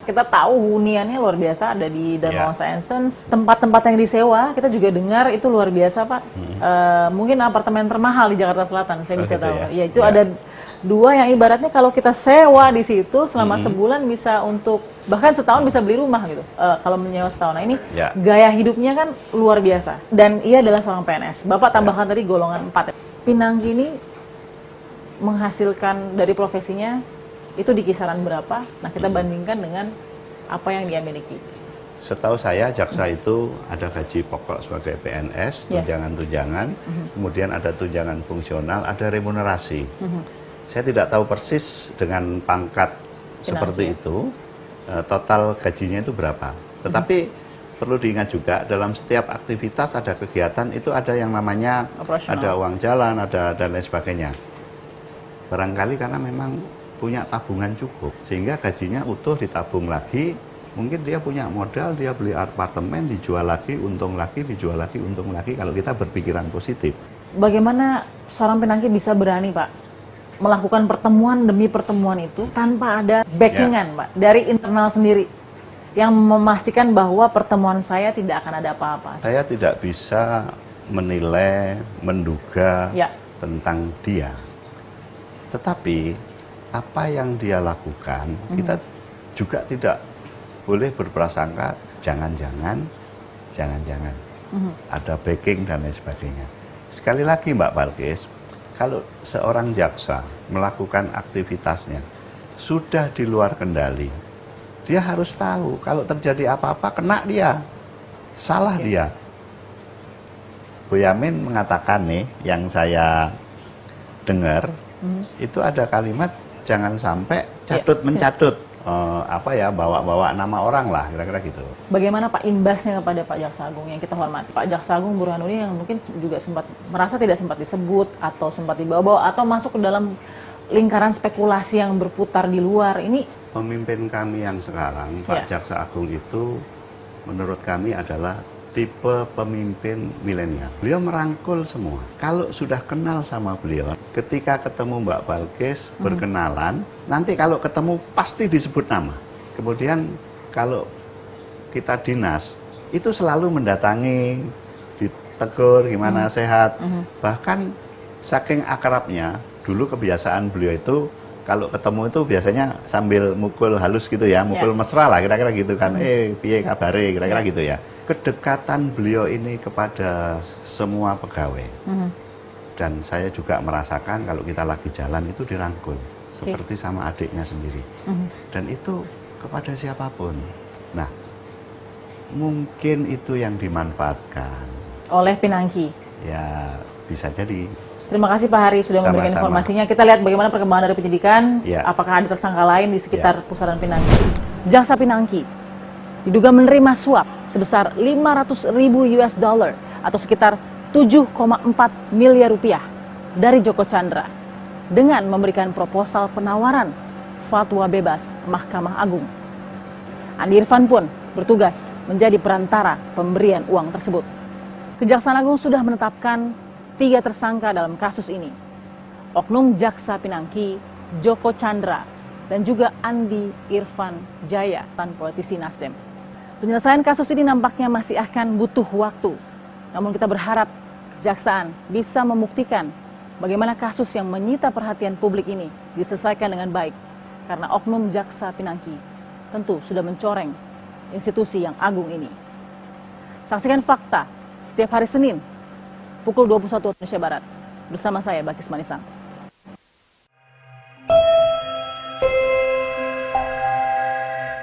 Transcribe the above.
kita tahu huniannya luar biasa ada di Dharma Wangsa Ensense. Tempat-tempat yang disewa kita juga dengar itu luar biasa, Pak. Mungkin apartemen termahal di Jakarta Selatan, saya bisa tahu. Ya itu ada 2 yang ibaratnya kalau kita sewa di situ selama sebulan bisa untuk bahkan setahun bisa beli rumah gitu. Kalau menyewa setahun. Nah, ini gaya hidupnya kan luar biasa. Dan ia adalah seorang PNS. Bapak tambahkan tadi golongan 4. Pinangki ini menghasilkan dari profesinya itu di kisaran berapa? Nah, kita bandingkan dengan apa yang dia miliki. Setahu saya jaksa itu ada gaji pokok sebagai PNS, tunjangan-tunjangan, kemudian ada tunjangan fungsional, ada remunerasi. Saya tidak tahu persis dengan pangkat seperti itu, total gajinya itu berapa. Tetapi perlu diingat juga dalam setiap aktivitas ada kegiatan itu ada yang namanya ada uang jalan, ada dan lain sebagainya. Barangkali karena memang punya tabungan cukup, sehingga gajinya utuh ditabung lagi. Mungkin dia punya modal, dia beli apartemen, dijual lagi, untung lagi, dijual lagi, untung lagi, kalau kita berpikiran positif. Bagaimana seorang pinangki bisa berani, Pak, melakukan pertemuan demi pertemuan itu tanpa ada backingan, Pak, dari internal sendiri, yang memastikan bahwa pertemuan saya tidak akan ada apa-apa? Saya tidak bisa menilai, menduga tentang dia. Tetapi apa yang dia lakukan, kita juga tidak boleh berprasangka jangan-jangan ada backing dan lain sebagainya. Sekali lagi Mbak Balkis, kalau seorang jaksa melakukan aktivitasnya sudah di luar kendali, dia harus tahu kalau terjadi apa-apa kena dia, salah dia. Boyamin mengatakan nih, yang saya dengar, itu ada kalimat jangan sampai mencatut bawa-bawa nama orang lah, kira-kira gitu. Bagaimana Pak imbasnya kepada Pak Jaksa Agung yang kita hormati, Pak Jaksa Agung Burhanuddin, yang mungkin juga merasa tidak sempat disebut atau sempat dibawa-bawa atau masuk ke dalam lingkaran spekulasi yang berputar di luar ini? Pemimpin kami yang sekarang, Pak Jaksa Agung itu menurut kami adalah tipe pemimpin milenial. Beliau merangkul semua. Kalau sudah kenal sama beliau, ketika ketemu Mbak Balkis, berkenalan, nanti kalau ketemu pasti disebut nama. Kemudian kalau kita dinas, itu selalu mendatangi, ditegur gimana sehat. Bahkan saking akrabnya, dulu kebiasaan beliau itu kalau ketemu itu biasanya sambil mukul halus gitu ya, mukul mesra lah kira-kira gitu kan. Piye kabare, kira-kira gitu ya. Kedekatan beliau ini kepada semua pegawai. Dan saya juga merasakan kalau kita lagi jalan itu dirangkul. Seperti sama adiknya sendiri. Dan itu kepada siapapun. Nah, mungkin itu yang dimanfaatkan oleh Pinangki. Ya, bisa jadi. Terima kasih Pak Hari sudah memberikan informasinya. Kita lihat bagaimana perkembangan dari penyidikan. Apakah ada tersangka lain di sekitar pusaran Pinangki. Jaksa Pinangki diduga menerima suap sebesar 500.000 US dollar atau sekitar 7,4 miliar rupiah dari Joko Chandra dengan memberikan proposal penawaran fatwa bebas Mahkamah Agung. Andi Irfan pun bertugas menjadi perantara pemberian uang tersebut. Kejaksaan Agung sudah menetapkan 3 tersangka dalam kasus ini. Oknum Jaksa Pinangki, Joko Chandra, dan juga Andi Irfan Jaya, tan politisi Nasdem. Penyelesaian kasus ini nampaknya masih akan butuh waktu. Namun kita berharap kejaksaan bisa membuktikan bagaimana kasus yang menyita perhatian publik ini diselesaikan dengan baik. Karena oknum Jaksa Pinangki tentu sudah mencoreng institusi yang agung ini. Saksikan Fakta setiap hari Senin pukul 21 Indonesia Barat bersama saya Balkis Manisan.